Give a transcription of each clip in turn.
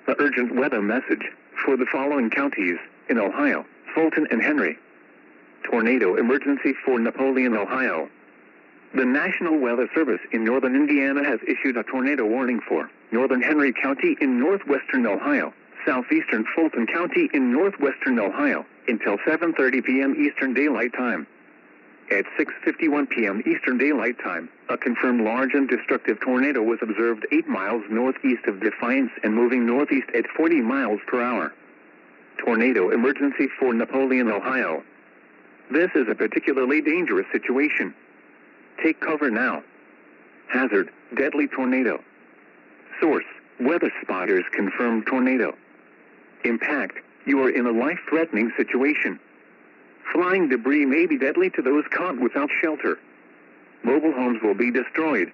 The urgent weather message for the following counties in Ohio: Fulton and Henry. Tornado emergency for Napoleon, Ohio. The National Weather Service in northern Indiana has issued a tornado warning for northern Henry County in northwestern Ohio, southeastern Fulton County in northwestern Ohio, until 7:30 p.m. Eastern Daylight Time. At 6:51 p.m. Eastern Daylight Time, a confirmed large and destructive tornado was observed 8 miles northeast of Defiance and moving northeast at 40 miles per hour. Tornado emergency for Napoleon, Ohio. This is a particularly dangerous situation. Take cover now. Hazard: deadly tornado. Source: weather spotters confirm tornado. Impact: you are in a life-threatening situation. Flying debris may be deadly to those caught without shelter. Mobile homes will be destroyed.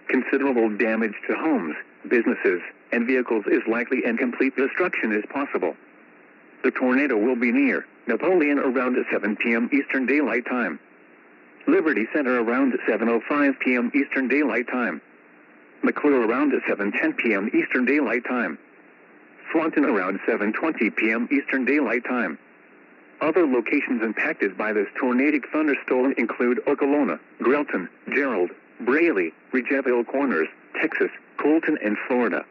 Considerable damage to homes, businesses, and vehicles is likely, and complete destruction is possible. The tornado will be near Napoleon around 7 p.m. Eastern Daylight Time. Liberty Center around 7:05 p.m. Eastern Daylight Time. McClure around 7:10 p.m. Eastern Daylight Time. Swanton around 7:20 p.m. Eastern Daylight Time. Other locations impacted by this tornadic thunderstorm include Okolona, Grelton, Gerald, Braley, Ridgeville Corners, Texas, Colton, and Florida.